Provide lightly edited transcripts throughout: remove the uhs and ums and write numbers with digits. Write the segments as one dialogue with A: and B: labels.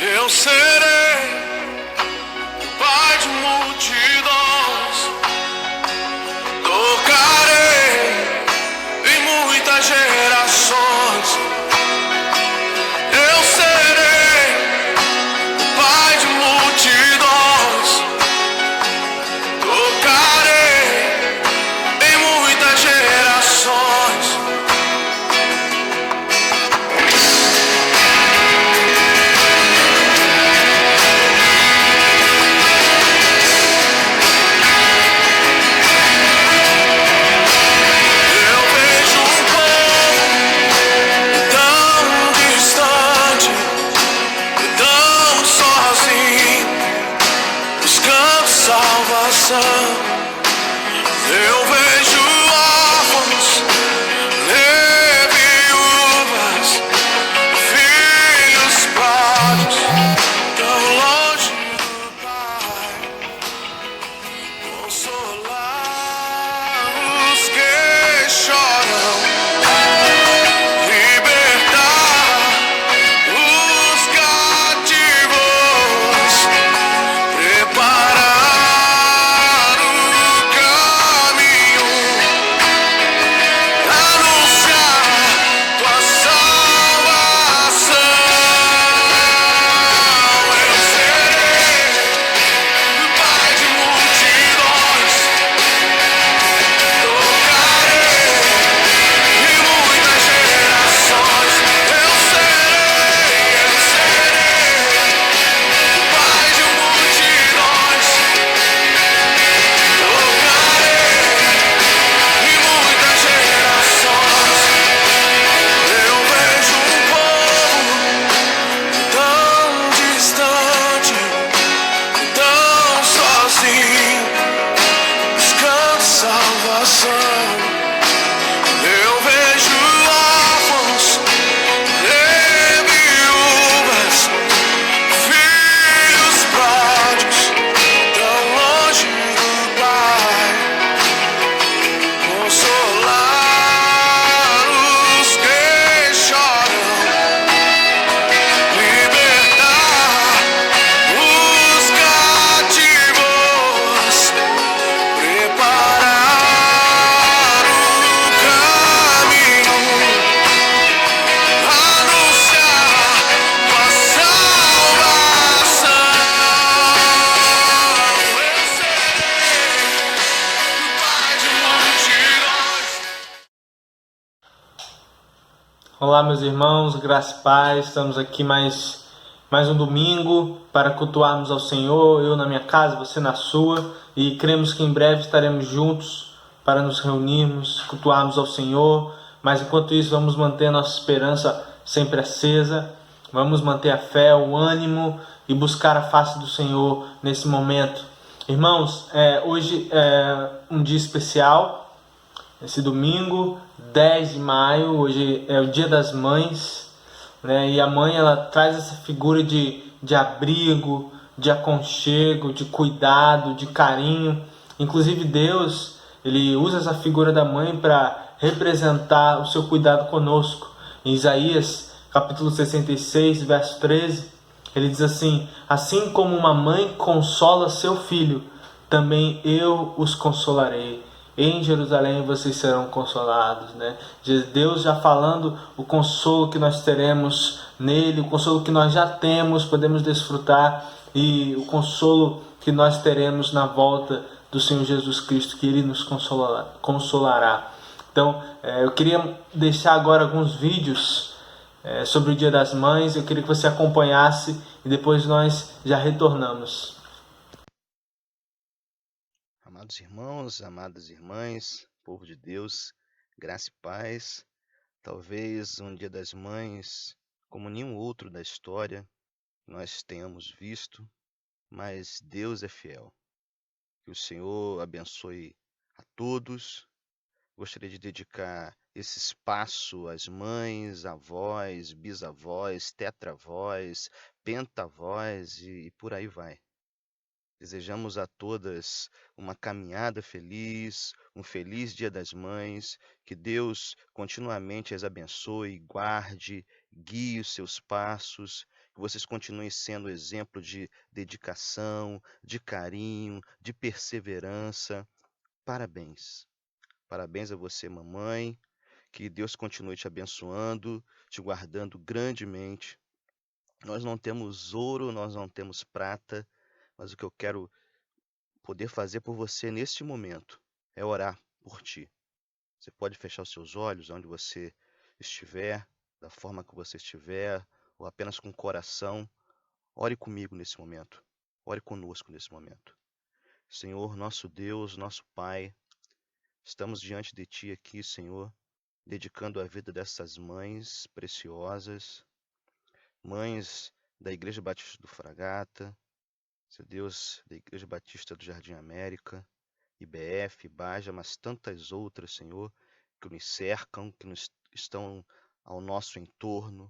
A: Eu serei pai de multidões, tocarei em muitas gerações. Eu serei pai de multidões, tocarei em muitas gerações. Eu vejo um povo tão distante, tão sozinho, buscando salvação. Eu vejo órfãos, viúvas, filhos pródigos, tão longe do Pai, consolar os que choram, libertar os cativos, preparar o caminho, anunciar tua salvação. Eu serei pai de multidões, tocarei em muitas gerações. Eu serei pai de multidões, tocarei em muitas gerações. Eu vejo um povo tão distante, tão sozinho, buscando salvação. Eu vejo órfãos, viúvas, filhos pródigos, tão longe do Pai, consolar os que choram, libertar os cativos, preparar o caminho, anunciar tua salvação. Eu serei pai de multidões.
B: Olá, meus irmãos, graça e paz. Estamos aqui mais um domingo para cultuarmos ao Senhor, eu na minha casa, você na sua, e cremos que em breve estaremos juntos para nos reunirmos, cultuarmos ao Senhor. Mas enquanto isso, vamos manter nossa esperança sempre acesa, vamos manter a fé, o ânimo e buscar a face do Senhor nesse momento. Irmãos, hoje é um dia especial. Esse domingo, 10 de maio, hoje é o Dia das Mães, né? E a mãe, ela traz essa figura de abrigo, de aconchego, de cuidado, de carinho. Inclusive Deus, ele usa essa figura da mãe para representar o seu cuidado conosco. Em Isaías, capítulo 66, verso 13, ele diz assim: assim como uma mãe consola seu filho, também eu os consolarei. Em Jerusalém vocês serão consolados, né? Deus já falando o consolo que nós teremos nele, o consolo que nós já temos, podemos desfrutar, e o consolo que nós teremos na volta do Senhor Jesus Cristo, que Ele nos consolará. Então, eu queria deixar agora alguns vídeos sobre o Dia das Mães. Eu queria que você acompanhasse e depois nós já retornamos.
C: Amados irmãos, amadas irmãs, povo de Deus, graça e paz. Talvez um Dia das Mães, como nenhum outro da história, nós tenhamos visto, mas Deus é fiel. Que o Senhor abençoe a todos. Gostaria de dedicar esse espaço às mães, avós, bisavós, tetravós, pentavós e por aí vai. Desejamos a todas uma caminhada feliz, um feliz Dia das Mães, que Deus continuamente as abençoe, guarde, guie os seus passos, que vocês continuem sendo exemplo de dedicação, de carinho, de perseverança. Parabéns. Parabéns a você, mamãe. Que Deus continue te abençoando, te guardando grandemente. Nós não temos ouro, nós não temos prata, mas o que eu quero poder fazer por você neste momento é orar por ti. Você pode fechar os seus olhos onde você estiver, da forma que você estiver, ou apenas com o coração. Ore comigo nesse momento. Ore conosco nesse momento. Senhor, nosso Deus, nosso Pai, estamos diante de Ti aqui, Senhor, dedicando a vida dessas mães preciosas, mães da Igreja Batista do Fragata, Seu Deus, da Igreja Batista do Jardim América, IBF, Baja, mas tantas outras, Senhor, que nos cercam, que estão ao nosso entorno,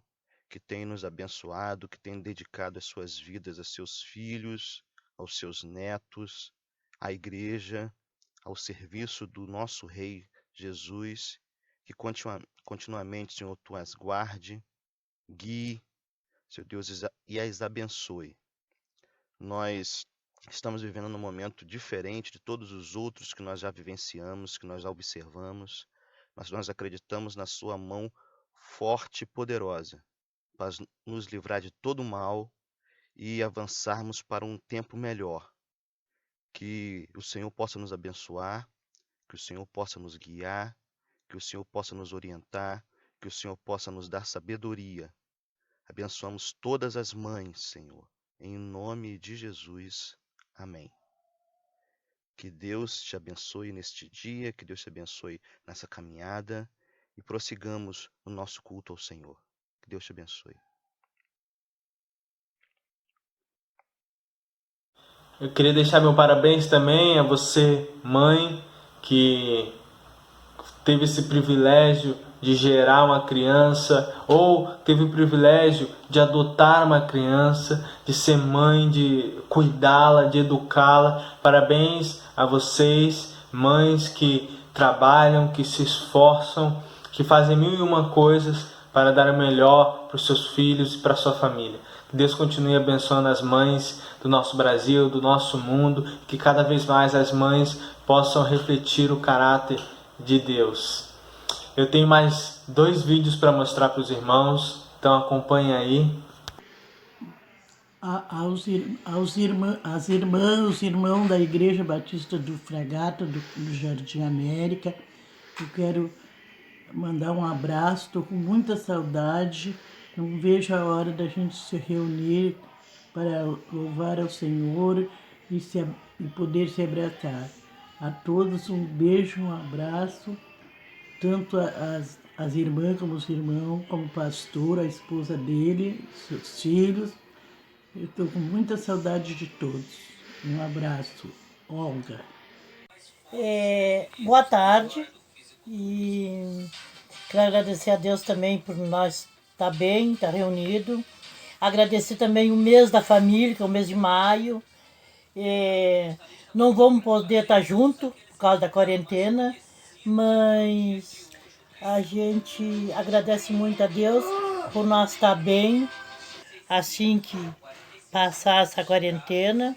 C: que têm nos abençoado, que têm dedicado as suas vidas a seus filhos, aos seus netos, à igreja, ao serviço do nosso Rei Jesus, que continuamente, Senhor, Tu as guarde, guie, Seu Deus, e as abençoe. Nós estamos vivendo num momento diferente de todos os outros que nós já vivenciamos, que nós já observamos, mas nós acreditamos na Sua mão forte e poderosa para nos livrar de todo o mal e avançarmos para um tempo melhor. Que o Senhor possa nos abençoar, que o Senhor possa nos guiar, que o Senhor possa nos orientar, que o Senhor possa nos dar sabedoria. Abençoamos todas as mães, Senhor, em nome de Jesus. Amém. Que Deus te abençoe neste dia, que Deus te abençoe nessa caminhada e prossigamos no nosso culto ao Senhor. Que Deus te abençoe.
B: Eu queria deixar meu parabéns também a você, mãe, que teve esse privilégio de gerar uma criança, ou teve o privilégio de adotar uma criança, de ser mãe, de cuidá-la, de educá-la. Parabéns a vocês, mães que trabalham, que se esforçam, que fazem 1001 coisas para dar o melhor para os seus filhos e para a sua família. Que Deus continue abençoando as mães do nosso Brasil, do nosso mundo, que cada vez mais as mães possam refletir o caráter de Deus. Eu tenho mais 2 vídeos para mostrar para os irmãos, então acompanhe aí.
D: As irmãs, os irmãos da Igreja Batista do Fragata, do Jardim América, eu quero mandar um abraço, estou com muita saudade, não vejo a hora da gente se reunir para louvar ao Senhor e poder se abraçar. A todos um beijo, um abraço, tanto as irmãs como os irmãos, como o pastor, a esposa dele, seus filhos. Eu estou com muita saudade de todos. Um abraço, Olga.
E: Boa tarde e quero agradecer a Deus também por nós estar bem, estar reunido. Agradecer também o mês da família, que é o mês de maio. Não vamos poder estar junto por causa da quarentena, mas a gente agradece muito a Deus por nós estar bem assim que passar essa quarentena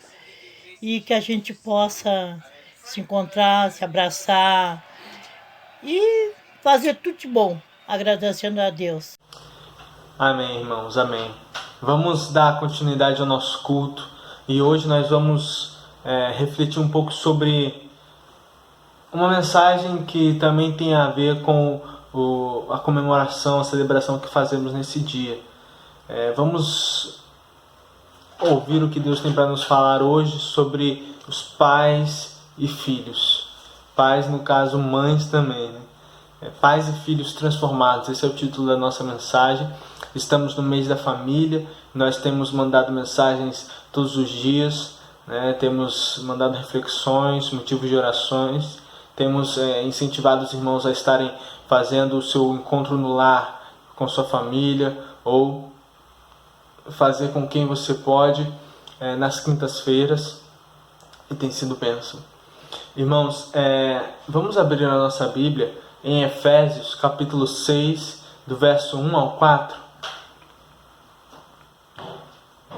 E: e que a gente possa se encontrar, se abraçar e fazer tudo de bom, agradecendo a Deus.
B: Amém, irmãos, amém. Vamos dar continuidade ao nosso culto e hoje nós vamos refletir um pouco sobre uma mensagem que também tem a ver com a comemoração, a celebração que fazemos nesse dia. Vamos ouvir o que Deus tem para nos falar hoje sobre os pais e filhos. Pais, no caso, mães também, né? Pais e filhos transformados, esse é o título da nossa mensagem. Estamos no mês da família, nós temos mandado mensagens todos os dias, né? Temos mandado reflexões, motivos de orações, temos incentivado os irmãos a estarem fazendo o seu encontro no lar com sua família, ou fazer com quem você pode nas quintas-feiras, e tem sido bênção. Irmãos, vamos abrir a nossa Bíblia em Efésios capítulo 6, do verso 1 ao 4.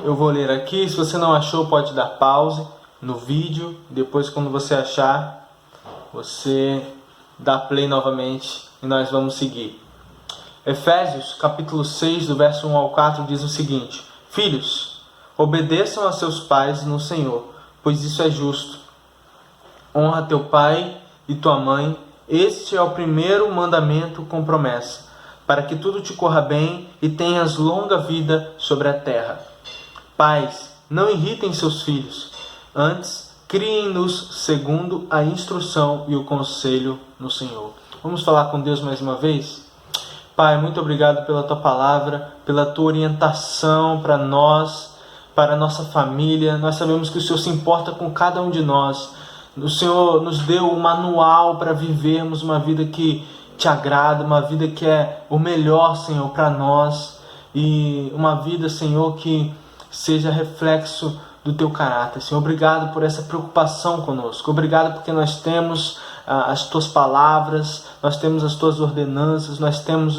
B: eu vou ler aqui. Se você não achou, pode dar pause no vídeo. Depois, quando você achar, você dá play novamente e nós vamos seguir. Efésios, capítulo 6, do verso 1 ao 4, diz o seguinte: Filhos, obedeçam a seus pais no Senhor, pois isso é justo. Honra teu pai e tua mãe. Este é o primeiro mandamento com promessa, para que tudo te corra bem e tenhas longa vida sobre a terra. Pais, não irritem seus filhos, antes criem-nos segundo a instrução e o conselho no Senhor. Vamos falar com Deus mais uma vez? Pai, muito obrigado pela tua palavra, pela tua orientação para nós, para a nossa família. Nós sabemos que o Senhor se importa com cada um de nós. O Senhor nos deu um manual para vivermos uma vida que te agrada, uma vida que é o melhor, Senhor, para nós. E uma vida, Senhor, que seja reflexo do teu caráter. Senhor, obrigado por essa preocupação conosco. Obrigado porque nós temos as tuas palavras, nós temos as tuas ordenanças, nós temos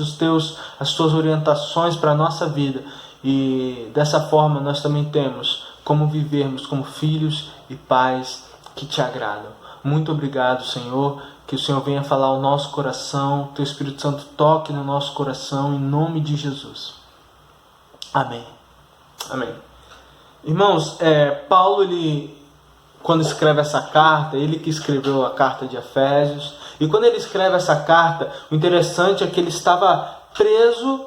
B: as tuas orientações para a nossa vida. E dessa forma nós também temos como vivermos como filhos e pais que te agradam. Muito obrigado, Senhor, que o Senhor venha falar ao nosso coração, teu Espírito Santo toque no nosso coração, em nome de Jesus. Amém. Amém. Irmãos, Paulo, quando escreve essa carta, ele que escreveu a carta de Efésios, e quando ele escreve essa carta, o interessante é que ele estava preso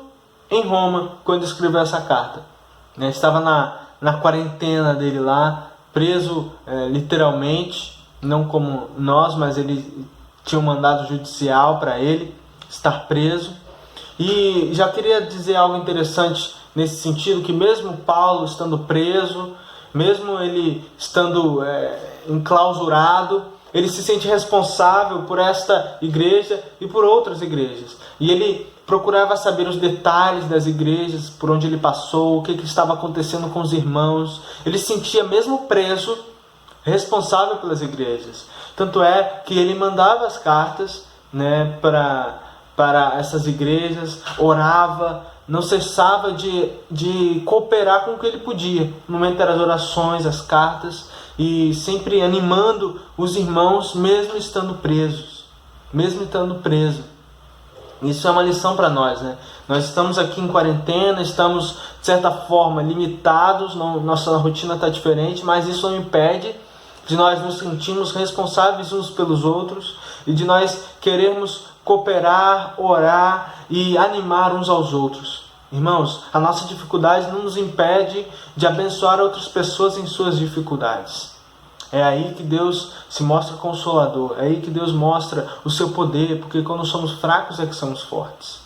B: em Roma quando escreveu essa carta. Estava na quarentena dele lá, preso literalmente, não como nós, mas ele tinha um mandado judicial para ele estar preso. E já queria dizer algo interessante nesse sentido, que mesmo Paulo estando preso, mesmo ele estando enclausurado, ele se sente responsável por esta igreja e por outras igrejas. E ele procurava saber os detalhes das igrejas, por onde ele passou, o que estava acontecendo com os irmãos. Ele se sentia, mesmo preso, responsável pelas igrejas. Tanto é que ele mandava as cartas, para essas igrejas, orava, não cessava de cooperar com o que ele podia. No momento eram as orações, as cartas, e sempre animando os irmãos, mesmo estando presos. Mesmo estando preso. Isso é uma lição para nós, né? Nós estamos aqui em quarentena, estamos, de certa forma, limitados, nossa rotina está diferente, mas isso não impede de nós nos sentirmos responsáveis uns pelos outros e de nós querermos cooperar, orar e animar uns aos outros. Irmãos, a nossa dificuldade não nos impede de abençoar outras pessoas em suas dificuldades. É aí que Deus se mostra consolador, é aí que Deus mostra o seu poder, porque quando somos fracos é que somos fortes.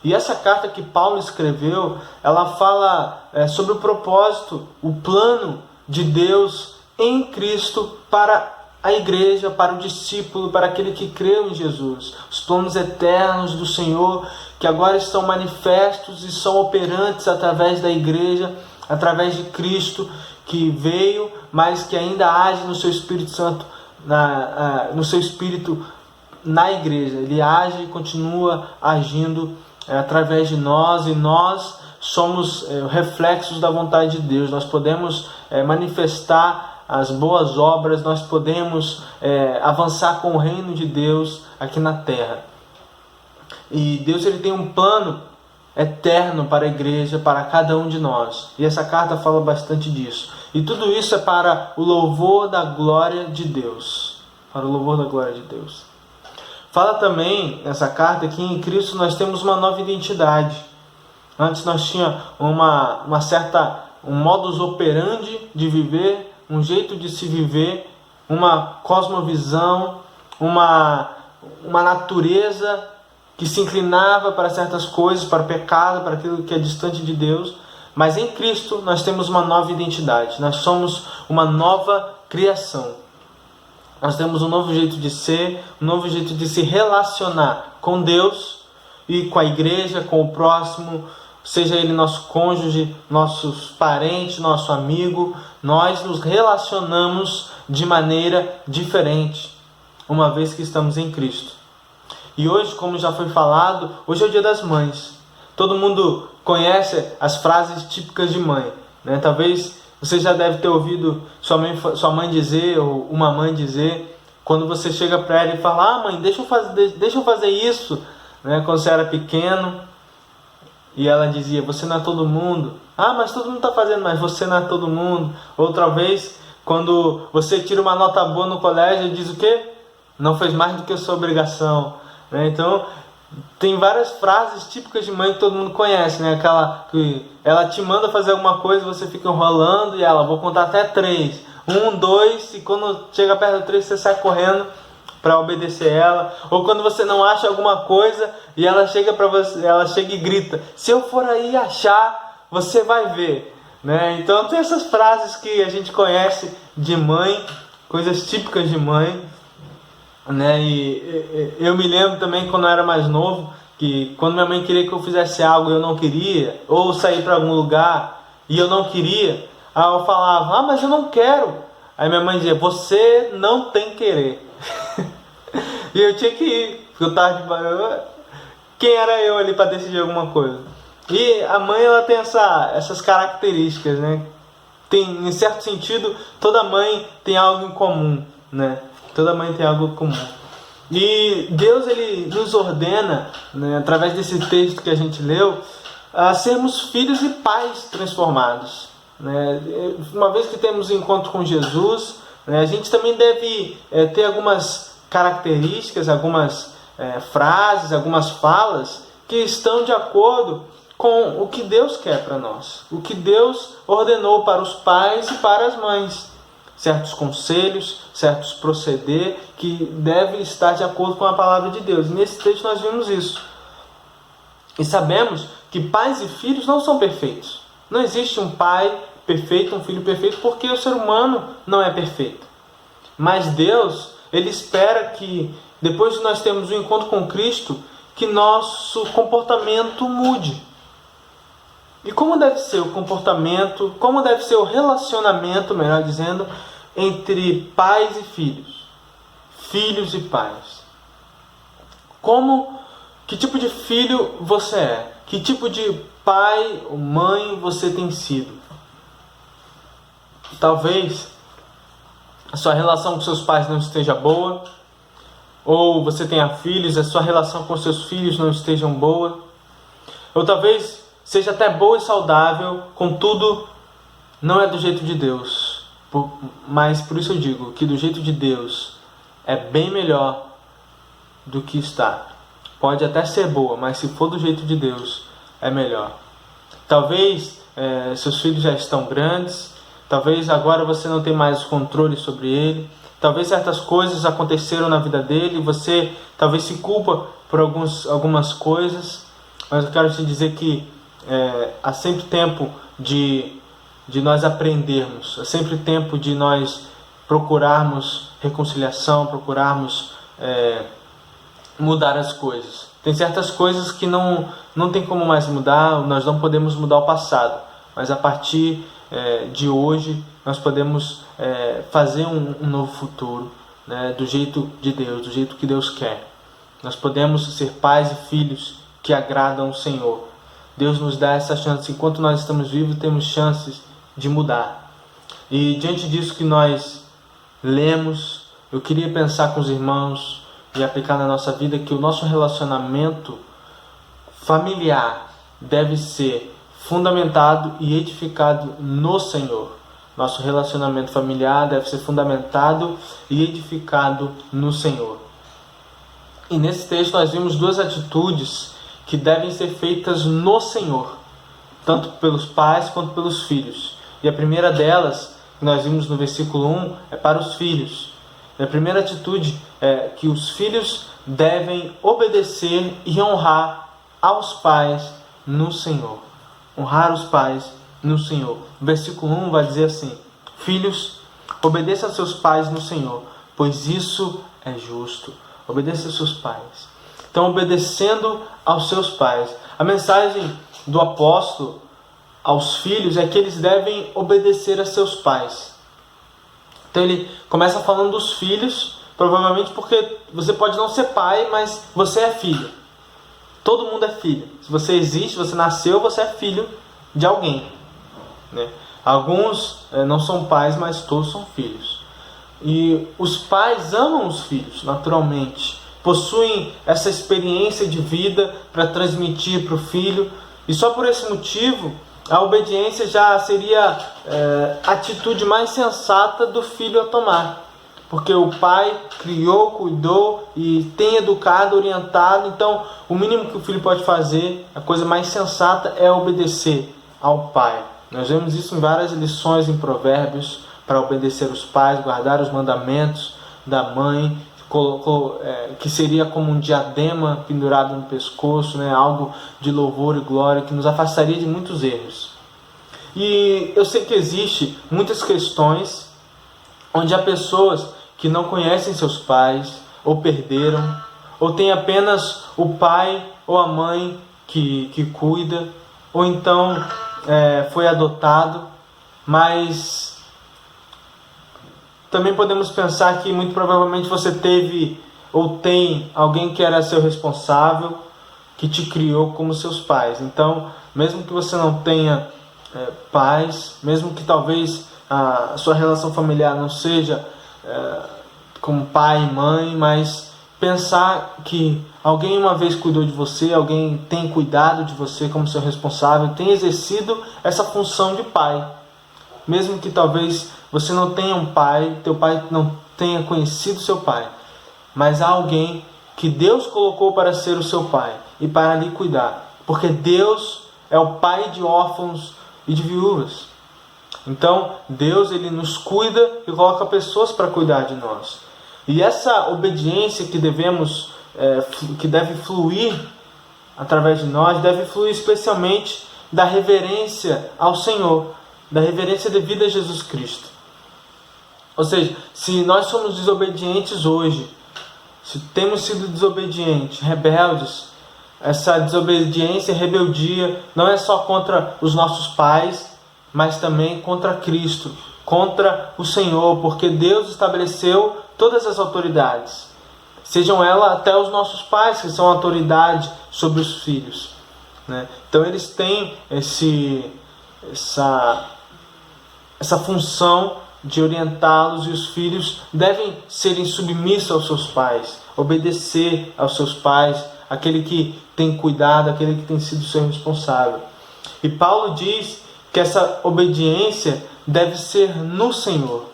B: E essa carta que Paulo escreveu, ela fala sobre o propósito, o plano de Deus em Cristo para a igreja, para o discípulo, para aquele que creu em Jesus. Os planos eternos do Senhor que agora estão manifestos e são operantes através da igreja, através de Cristo, que veio, mas que ainda age no seu Espírito Santo, no seu Espírito na igreja. Ele age e continua agindo através de nós, e nós somos reflexos da vontade de Deus. Nós podemos manifestar as boas obras, nós podemos avançar com o reino de Deus aqui na terra. E Deus, ele tem um plano eterno para a igreja, para cada um de nós. E essa carta fala bastante disso. E tudo isso é para o louvor da glória de Deus. Para o louvor da glória de Deus. Fala também nessa carta que em Cristo nós temos uma nova identidade. Antes nós tínhamos um modus operandi de viver, um jeito de se viver, uma cosmovisão, uma natureza que se inclinava para certas coisas, para o pecado, para aquilo que é distante de Deus. Mas em Cristo nós temos uma nova identidade, nós somos uma nova criação. Nós temos um novo jeito de ser, um novo jeito de se relacionar com Deus e com a igreja, com o próximo, seja ele nosso cônjuge, nossos parentes, nosso amigo. Nós nos relacionamos de maneira diferente, uma vez que estamos em Cristo. E hoje, como já foi falado, hoje é o Dia das Mães. Todo mundo conhece as frases típicas de mãe, né? Talvez você já deve ter ouvido sua mãe dizer, ou uma mãe dizer, quando você chega para ela e fala: ah, mãe, deixa eu fazer isso, né? Quando você era pequeno, e ela dizia: você não é todo mundo. Ah, mas todo mundo está fazendo, mas você não é todo mundo. Outra vez, quando você tira uma nota boa no colégio, diz o quê? Não fez mais do que a sua obrigação, né? Então, tem várias frases típicas de mãe que todo mundo conhece, né? Aquela que ela te manda fazer alguma coisa, você fica enrolando e ela: vou contar até 3. 1, 2, e quando chega perto do 3 você sai correndo para obedecer ela. Ou quando você não acha alguma coisa e ela chega para você, ela chega e grita: se eu for aí achar, você vai ver, né? Então tem essas frases que a gente conhece de mãe, coisas típicas de mãe, né? E eu me lembro também, quando eu era mais novo, que quando minha mãe queria que eu fizesse algo e eu não queria, ou sair para algum lugar e eu não queria, aí eu falava: ah, mas eu não quero. Aí minha mãe dizia: você não tem querer. E eu tinha que ir, porque eu tava de... Quem era eu ali para decidir alguma coisa? E a mãe, ela tem essas características, né? Tem, em certo sentido, toda mãe tem algo em comum, né? Toda mãe tem algo em comum. E Deus, ele nos ordena, né, através desse texto que a gente leu, a sermos filhos e pais transformados, né? Uma vez que temos encontro com Jesus, né, a gente também deve ter algumas características, algumas frases, algumas falas que estão de acordo com o que Deus quer para nós, o que Deus ordenou para os pais e para as mães. Certos conselhos, certos proceder que devem estar de acordo com a palavra de Deus. Nesse texto nós vimos isso. E sabemos que pais e filhos não são perfeitos. Não existe um pai perfeito, um filho perfeito, porque o ser humano não é perfeito. Mas Deus, ele espera que, depois de nós termos um encontro com Cristo, que nosso comportamento mude. E como deve ser o comportamento, como deve ser o relacionamento, melhor dizendo, entre pais e filhos, filhos e pais? Que tipo de filho você é? Que tipo de pai ou mãe você tem sido? Talvez a sua relação com seus pais não esteja boa, ou você tenha filhos e a sua relação com seus filhos não esteja boa, ou talvez seja até boa e saudável, contudo, não é do jeito de Deus. Mas por isso eu digo que do jeito de Deus é bem melhor do que está. Pode até ser boa, mas se for do jeito de Deus, é melhor. Talvez seus filhos já estão grandes, talvez agora você não tem mais controle sobre ele, talvez certas coisas aconteceram na vida dele e você talvez se culpa por algumas coisas, mas eu quero te dizer que há sempre tempo de nós aprendermos, há sempre tempo de nós procurarmos reconciliação, procurarmos mudar as coisas. Tem certas coisas que não tem como mais mudar, nós não podemos mudar o passado, mas a partir de hoje nós podemos fazer um novo futuro, né, do jeito de Deus, do jeito que Deus quer. Nós podemos ser pais e filhos que agradam o Senhor. Deus nos dá essa chance. Enquanto nós estamos vivos, temos chances de mudar. E diante disso que nós lemos, eu queria pensar com os irmãos e aplicar na nossa vida que o nosso relacionamento familiar deve ser fundamentado e edificado no Senhor. Nosso relacionamento familiar deve ser fundamentado e edificado no Senhor. E nesse texto nós vimos duas atitudes que devem ser feitas no Senhor, tanto pelos pais quanto pelos filhos. E a primeira delas, que nós vimos no versículo 1, é para os filhos. E a primeira atitude é que os filhos devem obedecer e honrar aos pais no Senhor. Honrar os pais no Senhor. O versículo 1 vai dizer assim: filhos, obedeçam a seus pais no Senhor, pois isso é justo. Obedeça aos seus pais. Então, obedecendo aos seus pais. A mensagem do apóstolo aos filhos é que eles devem obedecer a seus pais. Então ele começa falando dos filhos, provavelmente porque você pode não ser pai, mas você é filho. Todo mundo é filho. Se você existe, você nasceu, você é filho de alguém, né? Alguns não são pais, mas todos são filhos. E os pais amam os filhos, naturalmente. Possuem essa experiência de vida para transmitir para o filho. E só por esse motivo, a obediência já seria a atitude mais sensata do filho a tomar. Porque o pai criou, cuidou e tem educado, orientado. Então, o mínimo que o filho pode fazer, a coisa mais sensata é obedecer ao pai. Nós vemos isso em várias lições em Provérbios, para obedecer os pais, guardar os mandamentos da mãe, que seria como um diadema pendurado no pescoço, né? Algo de louvor e glória que nos afastaria de muitos erros. E eu sei que existe muitas questões onde há pessoas que não conhecem seus pais, ou perderam, ou tem apenas o pai ou a mãe que cuida, ou então foi adotado, mas também podemos pensar que muito provavelmente você teve ou tem alguém que era seu responsável, que te criou como seus pais. Então, mesmo que você não tenha pais, mesmo que talvez a sua relação familiar não seja como pai e mãe, mas pensar que alguém uma vez cuidou de você, alguém tem cuidado de você como seu responsável, tem exercido essa função de pai. Mesmo que talvez você não tenha um pai, teu pai não tenha conhecido seu pai, mas há alguém que Deus colocou para ser o seu pai e para lhe cuidar, porque Deus é o pai de órfãos e de viúvas. Então Deus, ele nos cuida e coloca pessoas para cuidar de nós. E essa obediência que deve fluir através de nós, deve fluir especialmente da reverência ao Senhor, da reverência devida a Jesus Cristo. Ou seja, se nós somos desobedientes hoje, se temos sido desobedientes, rebeldes, essa desobediência e rebeldia não é só contra os nossos pais, mas também contra Cristo, contra o Senhor, porque Deus estabeleceu todas as autoridades, sejam elas até os nossos pais, que são autoridade sobre os filhos, né? Então eles têm essa função de orientá-los, e os filhos devem serem submissos aos seus pais, obedecer aos seus pais, aquele que tem cuidado, aquele que tem sido seu responsável. E Paulo diz que essa obediência deve ser no Senhor.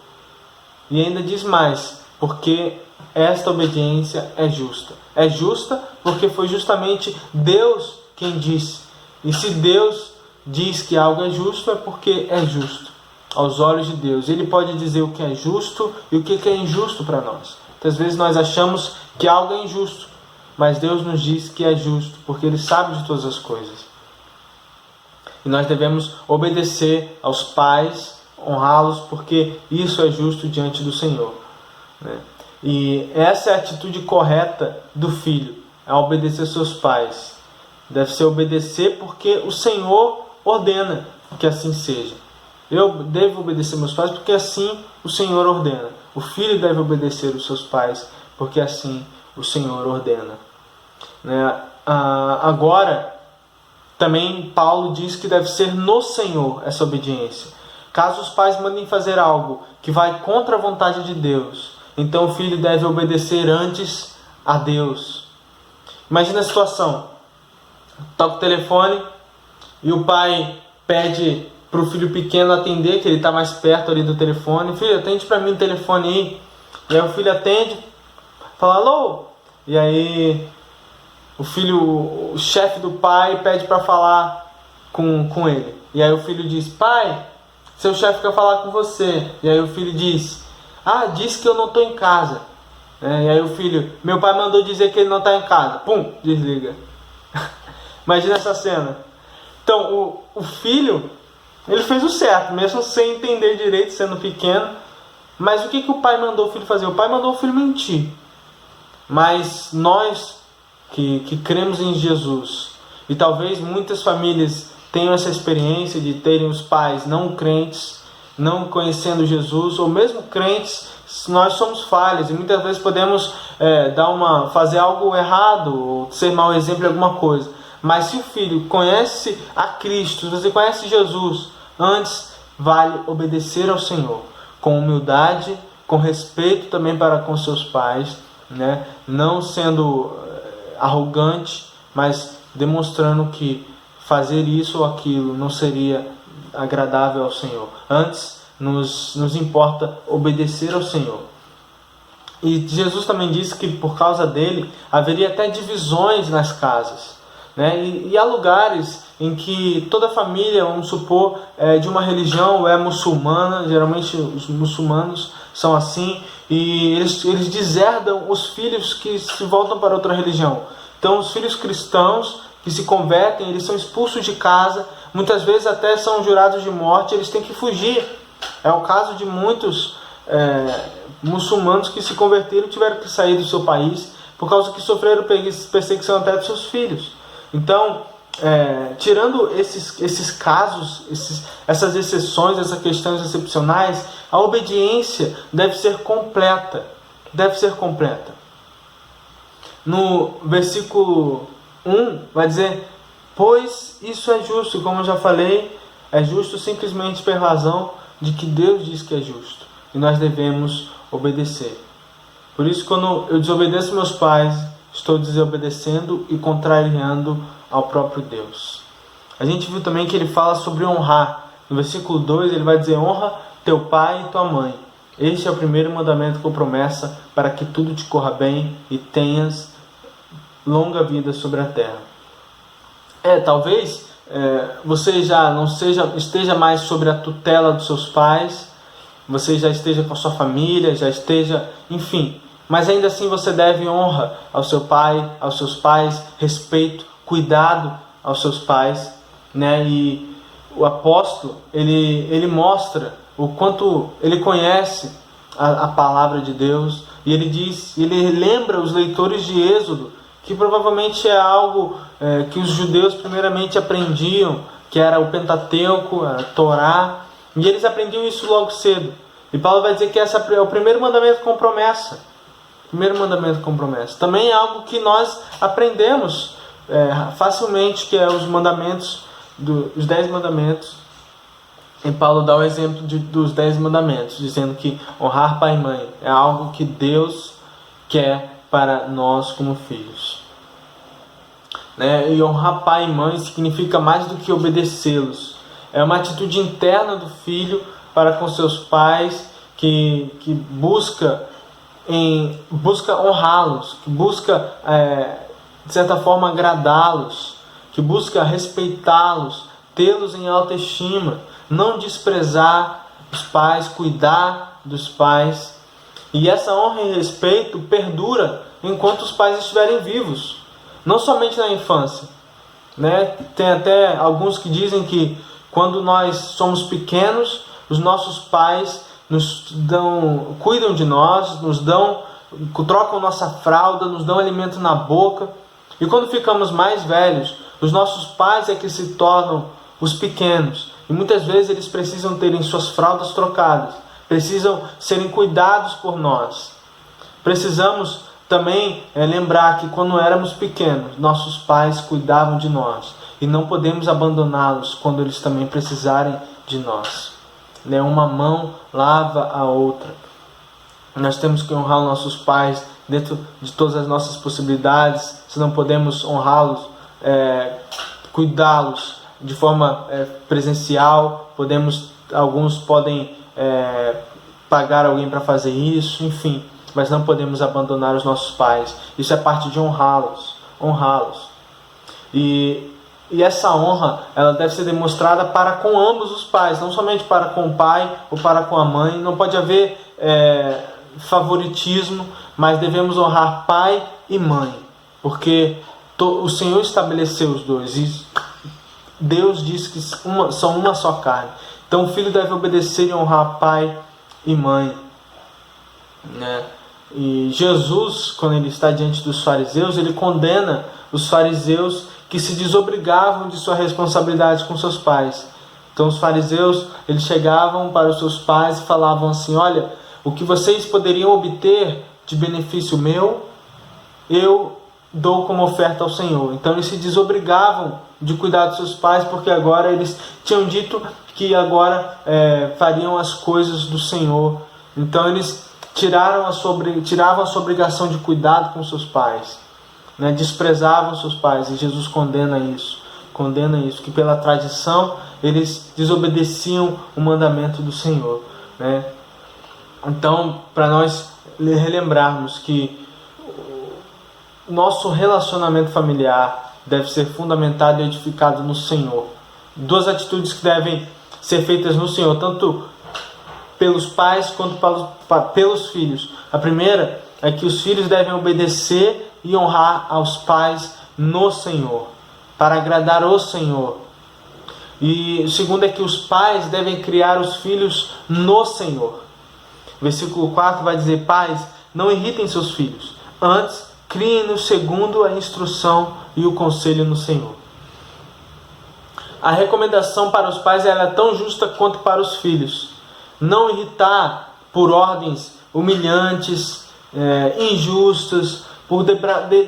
B: E ainda diz mais, porque esta obediência é justa. É justa porque foi justamente Deus quem disse. E se Deus diz que algo é justo, é porque é justo aos olhos de Deus. Ele pode dizer o que é justo e o que é injusto para nós. Muitas vezes nós achamos que algo é injusto, mas Deus nos diz que é justo, porque Ele sabe de todas as coisas. E nós devemos obedecer aos pais, honrá-los, porque isso é justo diante do Senhor, né? E essa é a atitude correta do filho, é obedecer seus pais. Deve ser obedecer porque o Senhor ordena que assim seja. Eu devo obedecer meus pais porque assim o Senhor ordena. O filho deve obedecer os seus pais porque assim o Senhor ordena, né? Agora, também Paulo diz que deve ser no Senhor essa obediência. Caso os pais mandem fazer algo que vai contra a vontade de Deus, então o filho deve obedecer antes a Deus. Imagina a situação: toca o telefone e o pai pede para o filho pequeno atender, que ele está mais perto ali do telefone. Filho, atende para mim o telefone aí. E aí o filho atende, fala alô. E aí o chefe do pai pede para falar com ele. E aí o filho diz: pai, seu chefe quer falar com você. E aí o filho diz: disse que eu não estou em casa. E aí o filho: meu pai mandou dizer que ele não está em casa. Pum, desliga. Imagina essa cena. Então o filho, ele fez o certo, mesmo sem entender direito, sendo pequeno. Mas o que o pai mandou o filho fazer? O pai mandou o filho mentir. Mas nós que cremos em Jesus, e talvez muitas famílias tenham essa experiência de terem os pais não crentes, não conhecendo Jesus, ou mesmo crentes, nós somos falhos e muitas vezes podemos fazer algo errado, ou ser mau exemplo em alguma coisa. Mas se o filho conhece a Cristo, se você conhece Jesus antes vale obedecer ao Senhor com humildade, com respeito também para com seus pais, né? Não sendo arrogante, mas demonstrando que fazer isso ou aquilo não seria agradável ao Senhor. Antes, nos importa obedecer ao Senhor. E Jesus também disse que por causa dele haveria até divisões nas casas, né? E há lugares em que toda família, vamos supor, de uma religião é muçulmana, geralmente os muçulmanos são assim, e eles deserdam os filhos que se voltam para outra religião. Então os filhos cristãos que se convertem, eles são expulsos de casa, muitas vezes até são jurados de morte, eles têm que fugir. É o caso de muitos muçulmanos que se converteram e tiveram que sair do seu país por causa que sofreram perseguição até dos seus filhos. Então, tirando esses casos, essas exceções, essas questões excepcionais, a obediência deve ser completa. Deve ser completa. No versículo 1 vai dizer: pois isso é justo, como eu já falei, é justo simplesmente pela razão de que Deus diz que é justo e nós devemos obedecer. Por isso, quando eu desobedeço meus pais, estou desobedecendo e contrariando ao próprio Deus. A gente viu também que ele fala sobre honrar. No versículo 2 ele vai dizer: honra teu pai e tua mãe. Este é o primeiro mandamento com promessa, para que tudo te corra bem e tenhas longa vida sobre a terra. Talvez você já não esteja mais sobre a tutela dos seus pais, você já esteja com a sua família, já esteja, enfim, mas ainda assim você deve honra ao seu pai, aos seus pais, respeito, cuidado aos seus pais, né? E o apóstolo, ele mostra o quanto ele conhece a palavra de Deus, e ele lembra os leitores de Êxodo, que provavelmente é algo que os judeus primeiramente aprendiam, que era o Pentateuco, a Torá, e eles aprendiam isso logo cedo. E Paulo vai dizer que esse é o primeiro mandamento com promessa. Primeiro mandamento com promessa. Também é algo que nós aprendemos facilmente, que é os mandamentos, os 10 mandamentos. E Paulo dá o exemplo dos 10 mandamentos, dizendo que honrar pai e mãe é algo que Deus quer para nós como filhos. E honrar pai e mãe significa mais do que obedecê-los. É uma atitude interna do filho para com seus pais, que busca honrá-los, que busca, de certa forma, agradá-los, que busca respeitá-los, tê-los em alta estima, não desprezar os pais, cuidar dos pais. E essa honra e respeito perdura enquanto os pais estiverem vivos, não somente na infância, né? Tem até alguns que dizem que quando nós somos pequenos, os nossos pais cuidam de nós, trocam nossa fralda, nos dão alimento na boca. E quando ficamos mais velhos, os nossos pais é que se tornam os pequenos. E muitas vezes eles precisam terem suas fraldas trocadas, precisam serem cuidados por nós. Precisamos também lembrar que quando éramos pequenos, nossos pais cuidavam de nós. E não podemos abandoná-los quando eles também precisarem de nós. Uma mão lava a outra. Nós temos que honrar os nossos pais dentro de todas as nossas possibilidades. Se não podemos honrá-los, cuidá-los de forma presencial. Alguns podem pagar alguém para fazer isso, enfim. Mas não podemos abandonar os nossos pais. Isso é parte de honrá-los. E essa honra, ela deve ser demonstrada para com ambos os pais, não somente para com o pai ou para com a mãe. Não pode haver favoritismo, mas devemos honrar pai e mãe, porque o Senhor estabeleceu os dois, e Deus diz que são uma só carne. Então o filho deve obedecer e honrar pai e mãe, né? E Jesus, quando ele está diante dos fariseus, ele condena os fariseus que se desobrigavam de sua responsabilidade com seus pais. Então os fariseus, eles chegavam para os seus pais e falavam assim: olha, o que vocês poderiam obter de benefício meu, eu dou como oferta ao Senhor. Então eles se desobrigavam de cuidar dos seus pais, porque agora eles tinham dito que agora fariam as coisas do Senhor. Então eles tiravam a sua obrigação de cuidado com seus pais, né? Desprezavam seus pais, e Jesus condena isso, que pela tradição eles desobedeciam o mandamento do Senhor, né? Então, para nós relembrarmos que nosso relacionamento familiar deve ser fundamentado e edificado no Senhor. Duas atitudes que devem ser feitas no Senhor, tanto pelos pais quanto pelos filhos. A primeira é que os filhos devem obedecer e honrar aos pais no Senhor, para agradar o Senhor. E o segundo é que os pais devem criar os filhos no Senhor. Versículo 4 vai dizer: pais, não irritem seus filhos, antes criem-nos segundo a instrução e o conselho no Senhor. A recomendação para os pais é tão justa quanto para os filhos. Não irritar por ordens humilhantes, injustas, por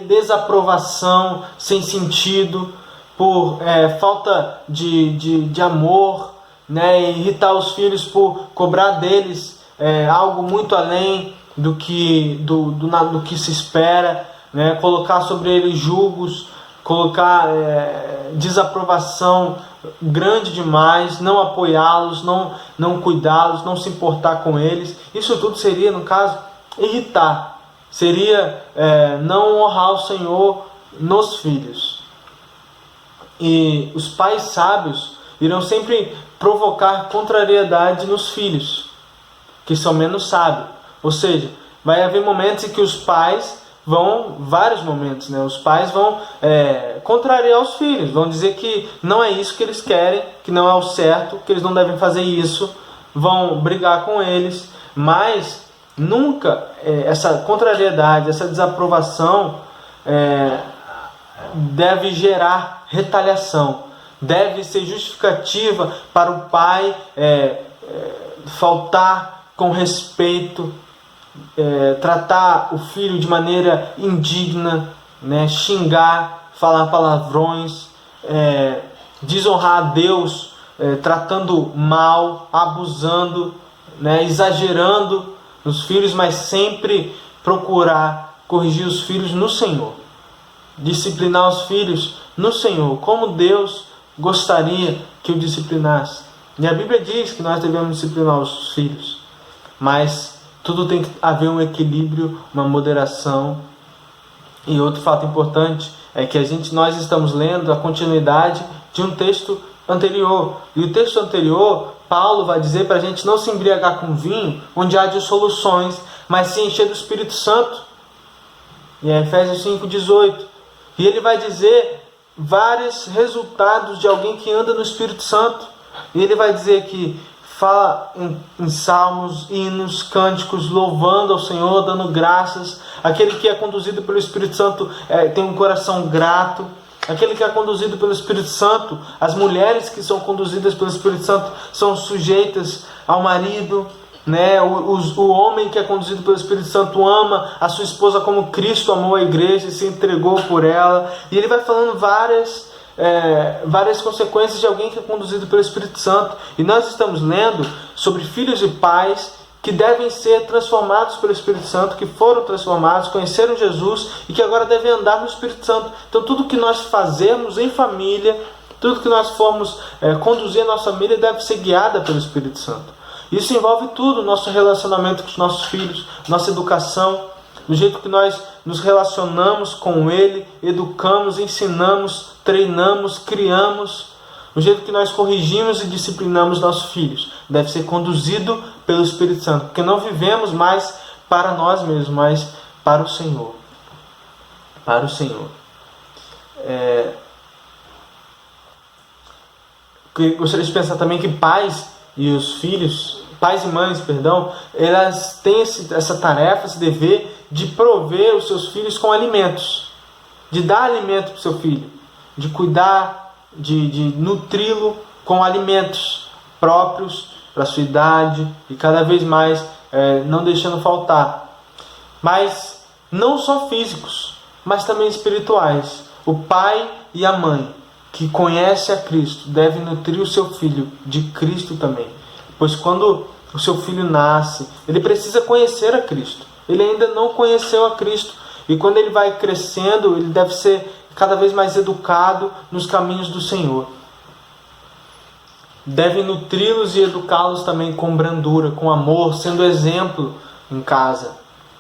B: desaprovação sem sentido, por falta de amor, né? Irritar os filhos por cobrar deles algo muito além do que se espera, né? Colocar sobre eles julgos, colocar desaprovação grande demais, não apoiá-los, não cuidá-los, não se importar com eles. Isso tudo seria, no caso, irritar. Seria não honrar o Senhor nos filhos. E os pais sábios irão sempre provocar contrariedade nos filhos, que são menos sábios. Ou seja, vai haver momentos em que os pais vários momentos, né? Os pais vão contrariar os filhos, vão dizer que não é isso que eles querem, que não é o certo, que eles não devem fazer isso, vão brigar com eles, mas nunca essa contrariedade, essa desaprovação deve gerar retaliação, deve ser justificativa para o pai faltar com respeito, tratar o filho de maneira indigna, né? Xingar, falar palavrões, desonrar a Deus, tratando mal, abusando, né? Exagerando nos filhos, mas sempre procurar corrigir os filhos no Senhor, disciplinar os filhos no Senhor, como Deus gostaria que o disciplinasse. E a Bíblia diz que nós devemos disciplinar os filhos, mas tudo tem que haver um equilíbrio, uma moderação. E outro fato importante é que nós estamos lendo a continuidade de um texto anterior. E o texto anterior, Paulo vai dizer para a gente não se embriagar com vinho, onde há dissoluções, mas se encher do Espírito Santo. E é Efésios 5,18. E ele vai dizer vários resultados de alguém que anda no Espírito Santo. E ele vai dizer que fala em salmos, hinos, cânticos, louvando ao Senhor, dando graças. Aquele que é conduzido pelo Espírito Santo tem um coração grato. Aquele que é conduzido pelo Espírito Santo, as mulheres que são conduzidas pelo Espírito Santo são sujeitas ao marido, né? O homem que é conduzido pelo Espírito Santo ama a sua esposa como Cristo amou a igreja e se entregou por ela. E ele vai falando várias consequências de alguém que é conduzido pelo Espírito Santo. E nós estamos lendo sobre filhos e pais que devem ser transformados pelo Espírito Santo, que foram transformados, conheceram Jesus e que agora devem andar no Espírito Santo. Então tudo que nós fazemos em família, tudo que nós formos conduzir a nossa família deve ser guiada pelo Espírito Santo. Isso envolve tudo, nosso relacionamento com os nossos filhos, nossa educação, do jeito que nós nos relacionamos com Ele, educamos, ensinamos, treinamos, criamos, o jeito que nós corrigimos e disciplinamos nossos filhos. Deve ser conduzido pelo Espírito Santo, porque não vivemos mais para nós mesmos, mas para o Senhor. Para o Senhor. Gostaria de pensar também que pais e mães, elas têm essa tarefa, esse dever de prover os seus filhos com alimentos, de dar alimento para o seu filho, de cuidar, de nutri-lo com alimentos próprios para a sua idade e cada vez mais não deixando faltar. Mas não só físicos, mas também espirituais. O pai e a mãe que conhece a Cristo devem nutrir o seu filho de Cristo também. Pois quando o seu filho nasce, ele precisa conhecer a Cristo. Ele ainda não conheceu a Cristo. E quando ele vai crescendo, ele deve ser cada vez mais educado nos caminhos do Senhor. Devem nutri-los e educá-los também com brandura, com amor, sendo exemplo em casa,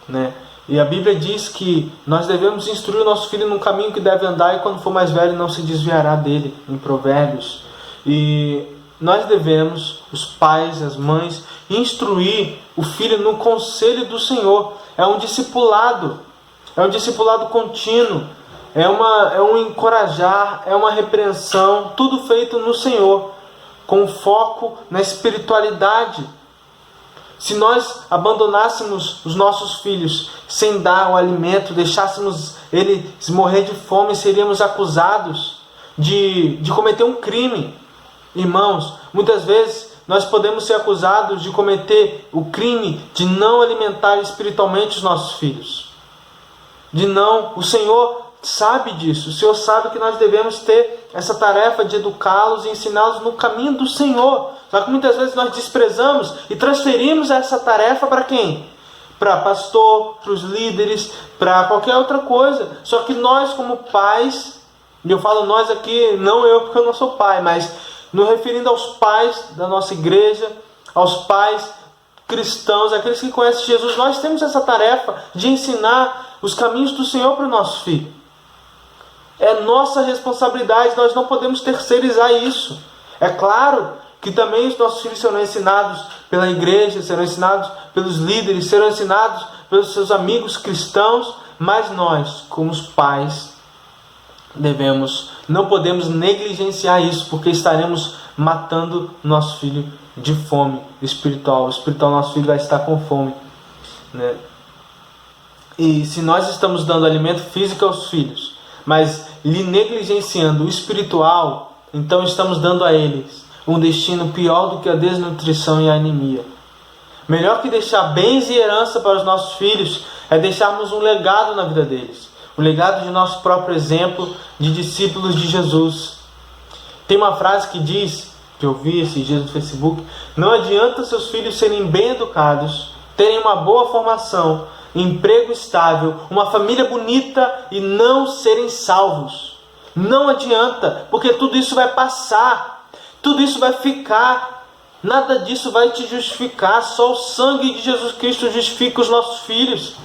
B: né? E a Bíblia diz que nós devemos instruir o nosso filho no caminho que deve andar e quando for mais velho não se desviará dele, em Provérbios. E nós devemos, os pais, as mães, instruir o filho no conselho do Senhor. É um discipulado contínuo, é um encorajar, é uma repreensão, tudo feito no Senhor, com foco na espiritualidade. Se nós abandonássemos os nossos filhos sem dar o alimento, deixássemos eles morrer de fome, seríamos acusados de cometer um crime. Irmãos, muitas vezes nós podemos ser acusados de cometer o crime de não alimentar espiritualmente os nossos filhos. O Senhor sabe disso. O Senhor sabe que nós devemos ter essa tarefa de educá-los e ensiná-los no caminho do Senhor. Só que muitas vezes nós desprezamos e transferimos essa tarefa para quem? Para pastor, para os líderes, para qualquer outra coisa. Só que nós como pais, e eu falo nós aqui, não eu porque eu não sou pai, mas nos referindo aos pais da nossa igreja, aos pais cristãos, aqueles que conhecem Jesus, nós temos essa tarefa de ensinar os caminhos do Senhor para o nosso filho. É nossa responsabilidade, nós não podemos terceirizar isso. É claro que também os nossos filhos serão ensinados pela igreja, serão ensinados pelos líderes, serão ensinados pelos seus amigos cristãos, mas nós, como os pais, não podemos negligenciar isso, porque estaremos matando nosso filho de fome espiritual. O espiritual, nosso filho vai estar com fome, né? E se nós estamos dando alimento físico aos filhos, mas lhe negligenciando o espiritual, então estamos dando a eles um destino pior do que a desnutrição e a anemia. Melhor que deixar bens e herança para os nossos filhos é deixarmos um legado na vida deles. O legado de nosso próprio exemplo de discípulos de Jesus. Tem uma frase que diz, que eu vi esses dias no Facebook: não adianta seus filhos serem bem educados, terem uma boa formação, emprego estável, uma família bonita e não serem salvos. Não adianta, porque tudo isso vai passar, tudo isso vai ficar, nada disso vai te justificar, só o sangue de Jesus Cristo justifica os nossos filhos.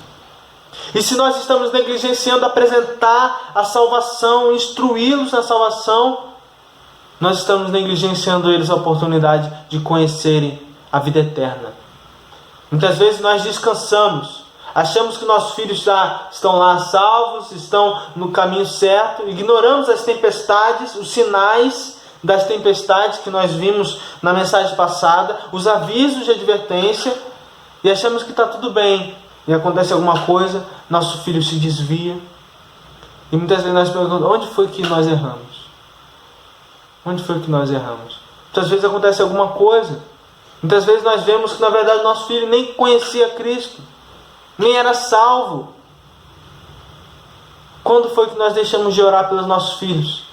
B: E se nós estamos negligenciando apresentar a salvação, instruí-los na salvação, nós estamos negligenciando eles a oportunidade de conhecerem a vida eterna. Muitas vezes nós descansamos, achamos que nossos filhos já estão lá salvos, estão no caminho certo, ignoramos as tempestades, os sinais das tempestades que nós vimos na mensagem passada, os avisos de advertência, e achamos que está tudo bem. E acontece alguma coisa, nosso filho se desvia. E muitas vezes nós perguntamos: onde foi que nós erramos? Onde foi que nós erramos? Muitas vezes acontece alguma coisa. Muitas vezes nós vemos que na verdade nosso filho nem conhecia Cristo, nem era salvo. Quando foi que nós deixamos de orar pelos nossos filhos?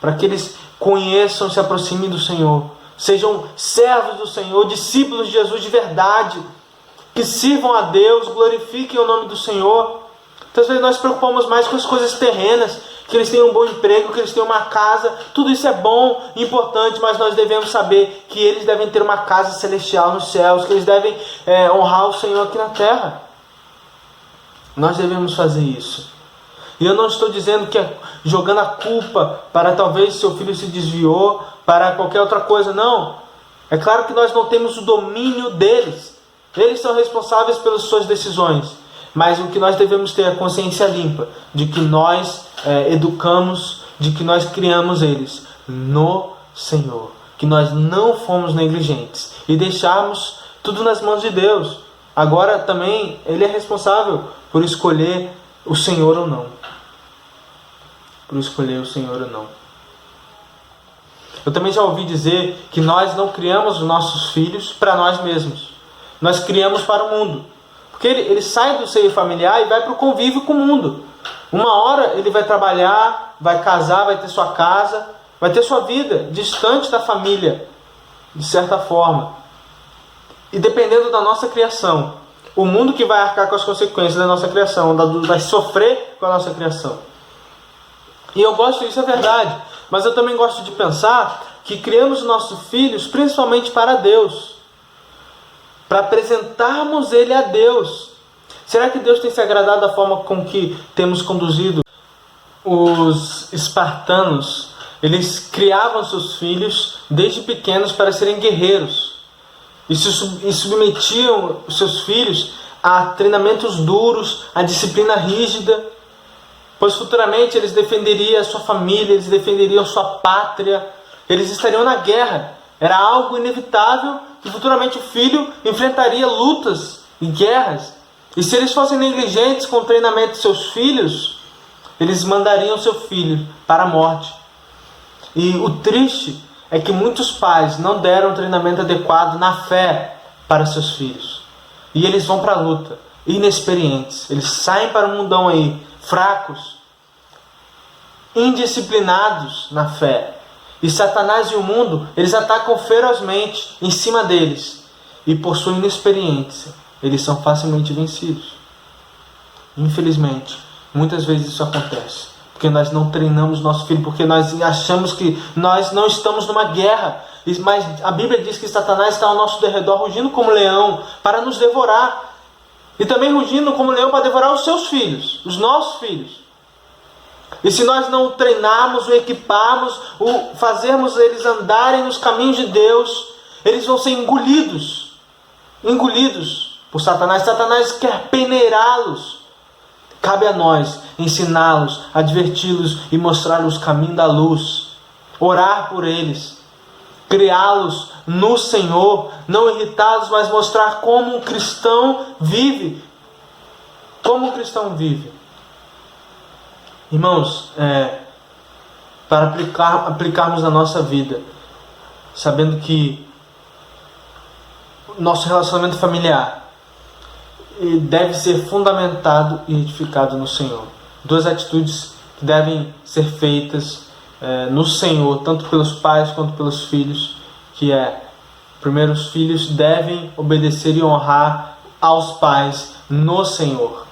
B: Para que eles conheçam, se aproximem do Senhor, sejam servos do Senhor, discípulos de Jesus de verdade, que sirvam a Deus, glorifiquem o nome do Senhor. Muitas vezes nós nos preocupamos mais com as coisas terrenas, que eles tenham um bom emprego, que eles tenham uma casa. Tudo isso é bom, importante, mas nós devemos saber que eles devem ter uma casa celestial nos céus, que eles devem honrar o Senhor aqui na terra. Nós devemos fazer isso. E eu não estou dizendo que é jogando a culpa para talvez seu filho se desviou, para qualquer outra coisa, não. É claro que nós não temos o domínio deles. Eles são responsáveis pelas suas decisões. Mas o que nós devemos ter é a consciência limpa de que nós educamos, de que nós criamos eles no Senhor. Que nós não fomos negligentes e deixarmos tudo nas mãos de Deus. Agora também Ele é responsável por escolher o Senhor ou não. Por escolher o Senhor ou não. Eu também já ouvi dizer que nós não criamos os nossos filhos para nós mesmos. Nós criamos para o mundo. Porque ele sai do seio familiar e vai para o convívio com o mundo. Uma hora ele vai trabalhar, vai casar, vai ter sua casa, vai ter sua vida distante da família, de certa forma. E dependendo da nossa criação, o mundo que vai arcar com as consequências da nossa criação, vai sofrer com a nossa criação. E eu gosto, isso é verdade, mas eu também gosto de pensar que criamos nossos filhos principalmente para Deus, para apresentarmos ele a Deus. Será que Deus tem se agradado da forma com que temos conduzido? Os espartanos, eles criavam seus filhos desde pequenos para serem guerreiros e submetiam os seus filhos a treinamentos duros, a disciplina rígida, pois futuramente eles defenderiam a sua família, eles defenderiam sua pátria, eles estariam na guerra. Era algo inevitável que futuramente o filho enfrentaria lutas e guerras. E se eles fossem negligentes com o treinamento de seus filhos, eles mandariam seu filho para a morte. E o triste é que muitos pais não deram treinamento adequado na fé para seus filhos. E eles vão para a luta, inexperientes. Eles saem para o mundão aí, fracos, indisciplinados na fé. E Satanás e o mundo, eles atacam ferozmente em cima deles. E por sua inexperiência, eles são facilmente vencidos. Infelizmente, muitas vezes isso acontece. Porque nós não treinamos nosso filho, porque nós achamos que nós não estamos numa guerra. Mas a Bíblia diz que Satanás está ao nosso derredor, rugindo como leão, para nos devorar. E também rugindo como leão para devorar os seus filhos, os nossos filhos. E se nós não o treinarmos, o equiparmos, fazermos eles andarem nos caminhos de Deus, eles vão ser engolidos por Satanás. Satanás quer peneirá-los. Cabe a nós ensiná-los, adverti-los e mostrar-los o caminho da luz. Orar por eles. Criá-los no Senhor. Não irritá-los, mas mostrar como um cristão vive. Como um cristão vive. Irmãos, para aplicarmos na nossa vida, sabendo que nosso relacionamento familiar deve ser fundamentado e edificado no Senhor. Duas atitudes que devem ser feitas no Senhor, tanto pelos pais quanto pelos filhos, que primeiro, os filhos devem obedecer e honrar aos pais no Senhor.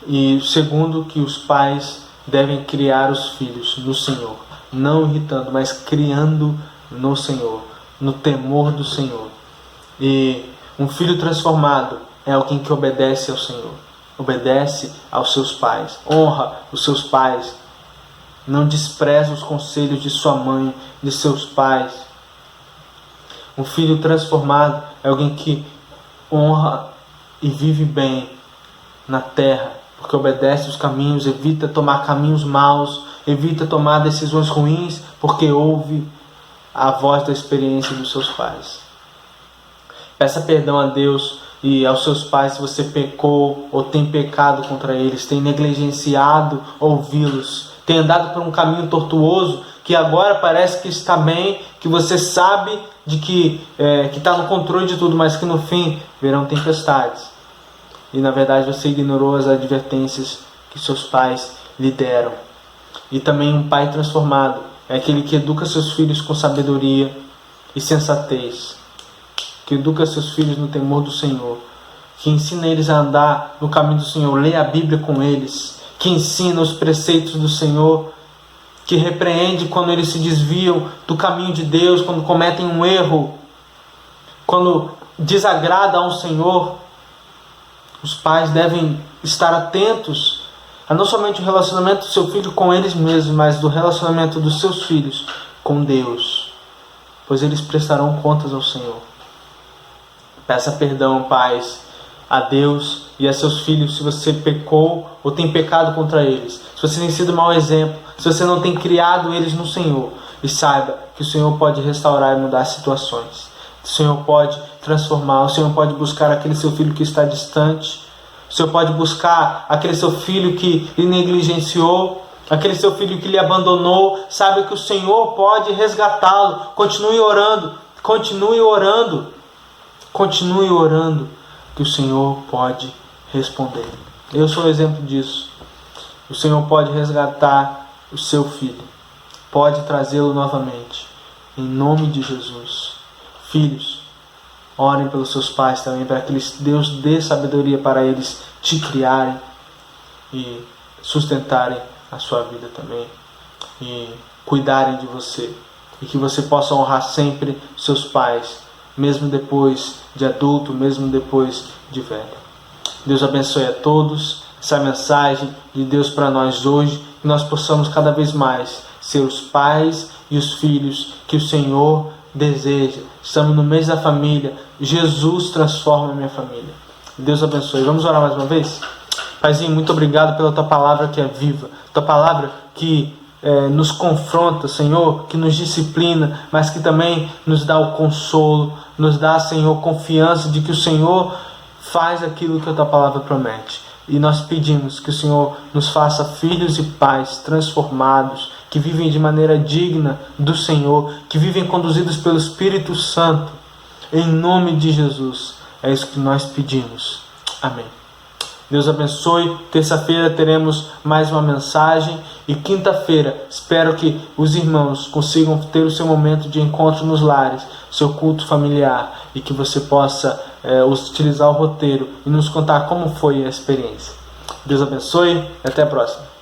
B: E segundo, que os pais devem criar os filhos no Senhor, não irritando, mas criando no Senhor, no temor do Senhor. E um filho transformado é alguém que obedece ao Senhor, obedece aos seus pais, honra os seus pais, não despreza os conselhos de sua mãe, de seus pais. Um filho transformado é alguém que honra e vive bem na terra, porque obedece os caminhos, evita tomar caminhos maus, evita tomar decisões ruins, porque ouve a voz da experiência dos seus pais. Peça perdão a Deus e aos seus pais se você pecou ou tem pecado contra eles, tem negligenciado ouvi-los, tem andado por um caminho tortuoso que agora parece que está bem, que você sabe de que está no controle de tudo, mas que no fim virão tempestades. E na verdade você ignorou as advertências que seus pais lhe deram. E também um pai transformado é aquele que educa seus filhos com sabedoria e sensatez, que educa seus filhos no temor do Senhor, que ensina eles a andar no caminho do Senhor, lê a Bíblia com eles, que ensina os preceitos do Senhor, que repreende quando eles se desviam do caminho de Deus, quando cometem um erro, quando desagrada ao Senhor. Os pais devem estar atentos a não somente o relacionamento do seu filho com eles mesmos, mas do relacionamento dos seus filhos com Deus, pois eles prestarão contas ao Senhor. Peça perdão, pais, a Deus e a seus filhos se você pecou ou tem pecado contra eles, se você tem sido mau exemplo, se você não tem criado eles no Senhor. E saiba que o Senhor pode restaurar e mudar situações. O Senhor pode transformar, o Senhor pode buscar aquele seu filho que está distante, o Senhor pode buscar aquele seu filho que lhe negligenciou, aquele seu filho que lhe abandonou. Saiba que o Senhor pode resgatá-lo. Continue orando, continue orando, continue orando, que o Senhor pode responder. Eu sou um exemplo disso. O Senhor pode resgatar o seu filho, pode trazê-lo novamente, em nome de Jesus. Filhos, orem pelos seus pais também, para que Deus dê sabedoria para eles te criarem e sustentarem a sua vida também, e cuidarem de você, e que você possa honrar sempre seus pais, mesmo depois de adulto, mesmo depois de velho. Deus abençoe a todos. Essa mensagem de Deus para nós hoje, que nós possamos cada vez mais ser os pais e os filhos que o Senhor deseja. Estamos no mês da família. Jesus transforma a minha família. Deus abençoe. Vamos orar mais uma vez? Paizinho, muito obrigado pela Tua palavra que é viva. Tua palavra que nos confronta, Senhor, que nos disciplina, mas que também nos dá o consolo, nos dá, Senhor, confiança de que o Senhor faz aquilo que a Tua palavra promete. E nós pedimos que o Senhor nos faça filhos e pais transformados, que vivem de maneira digna do Senhor, que vivem conduzidos pelo Espírito Santo. Em nome de Jesus, é isso que nós pedimos. Amém. Deus abençoe. Terça-feira teremos mais uma mensagem. E quinta-feira espero que os irmãos consigam ter o seu momento de encontro nos lares, seu culto familiar, e que você possa utilizar o roteiro e nos contar como foi a experiência. Deus abençoe e até a próxima.